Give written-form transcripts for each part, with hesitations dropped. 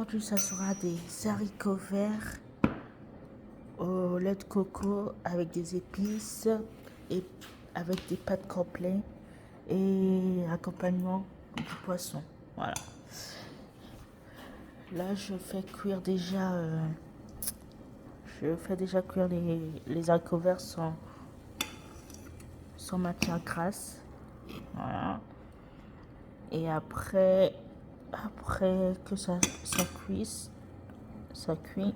aujourd'hui, ça sera des haricots verts au lait de coco avec des épices et avec des pâtes complets et accompagnement du poisson. Voilà. Là, je fais déjà cuire les haricots verts sans matière grasse. Voilà. Et après que ça cuise, ça cuit,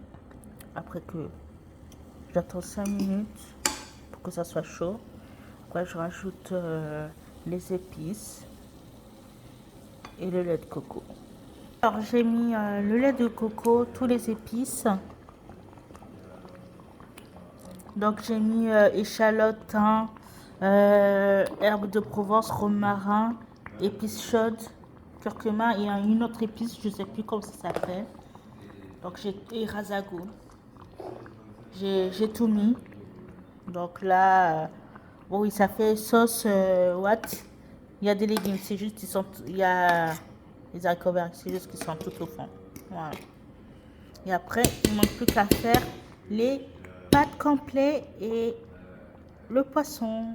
après que j'attends 5 minutes pour que ça soit chaud. Après, je rajoute les épices et le lait de coco. Alors, j'ai mis le lait de coco, tous les épices. Donc, j'ai mis échalote, thym, herbe de Provence, romarin, épices chaudes, curcuma et une autre épice, je ne sais plus comment ça s'appelle. Donc, et rasagoût. J'ai tout mis. Donc là, bon, oui, ça fait sauce what? Il y a des légumes, c'est juste il y a les haricots verts, c'est juste qu'ils sont tout au fond. Voilà. Et après, il ne manque plus qu'à faire les pâtes complètes et le poisson.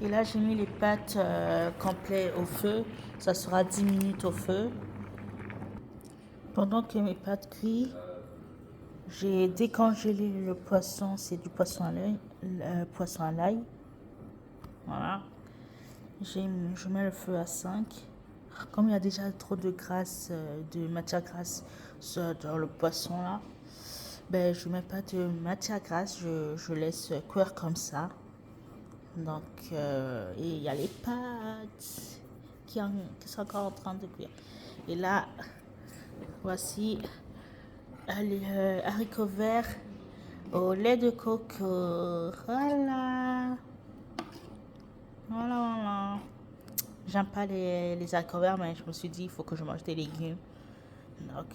Et là, j'ai mis les pâtes complètes au feu. Ça sera 10 minutes au feu. Pendant que mes pâtes cuisent, j'ai décongelé le poisson. C'est du poisson à l'ail. Voilà. Je mets le feu à 5. Comme il y a déjà trop de graisse, de matière grasse dans le poisson là, ben je mets pas de matière grasse, je laisse cuire comme ça. Donc, et il y a les pâtes qui sont encore en train de cuire. Et là, voici les haricots verts au lait de coco. Voilà. Voilà. J'aime pas les haricots verts, mais je me suis dit, il faut que je mange des légumes. Donc,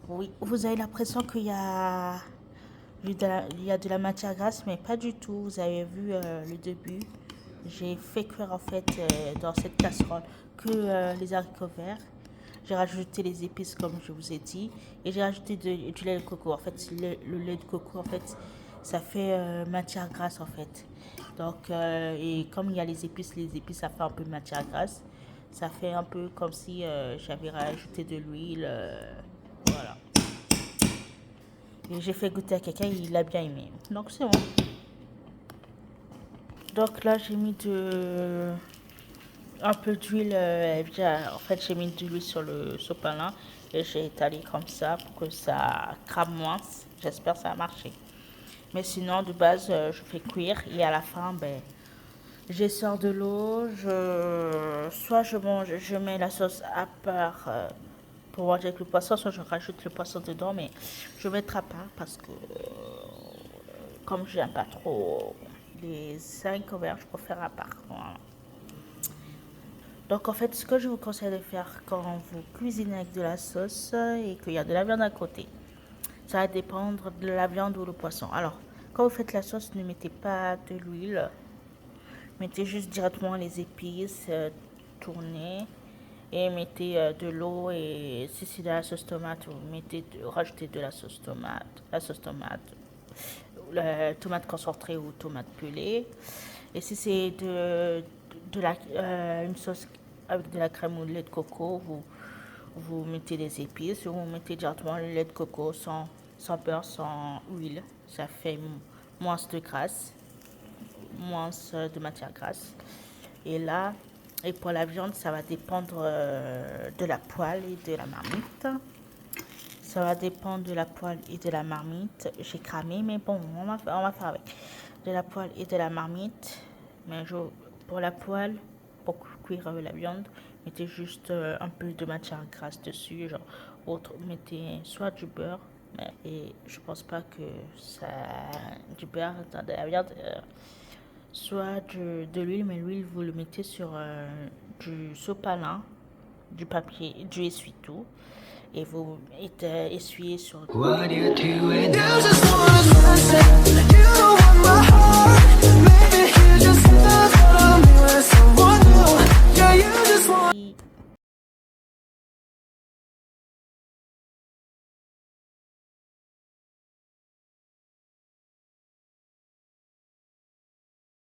oui, vous avez l'impression qu'il y a de la matière grasse, mais pas du tout. Vous avez vu le début. J'ai fait cuire en fait dans cette casserole que les haricots verts. J'ai rajouté les épices comme je vous ai dit. Et j'ai rajouté du lait de coco. En fait, le lait de coco, en fait, ça fait matière grasse en fait. Donc, et comme il y a les épices, ça fait un peu de matière grasse. Ça fait un peu comme si j'avais rajouté de l'huile. Voilà. Et j'ai fait goûter à quelqu'un, il a bien aimé. Donc, c'est bon. Donc là, j'ai mis un peu d'huile. En fait, j'ai mis de l'huile sur le sopalin et j'ai étalé comme ça pour que ça crame moins. J'espère que ça a marché. Mais sinon, de base, je fais cuire et à la fin, ben, je sors de l'eau. Soit je mets la sauce à part pour manger avec le poisson, soit je rajoute le poisson dedans, mais je ne mettrai pas parce que comme je n'aime pas trop les haricots verts, je préfère à part. Voilà. Donc en fait, ce que je vous conseille de faire quand vous cuisinez avec de la sauce et qu'il y a de la viande à côté, ça va dépendre de la viande ou le poisson. Alors, quand vous faites la sauce, ne mettez pas de l'huile. Mettez juste directement les épices, tournez et mettez de l'eau et si c'est de la sauce tomate, rajoutez de la sauce tomate, la tomate concentrée ou tomate pelée. Et si c'est une sauce avec de la crème ou de lait de coco, vous mettez des épices, vous mettez directement le lait de coco sans beurre, sans huile. Ça fait moins de graisse, moins de matière grasse. Et là, et pour la viande, ça va dépendre de la poêle et de la marmite. Ça va dépendre de la poêle et de la marmite. J'ai cramé, mais bon, on va faire avec. De la poêle et de la marmite. Mais pour la poêle, pour cuire la viande, mettez juste un peu de matière grasse dessus. Mettez soit du beurre, et je pense pas que ça. Du beurre dans de la viande. Soit de l'huile, mais l'huile, vous le mettez sur du sopalin, du papier, du essuie-tout, et vous essuyez sur. What you doing?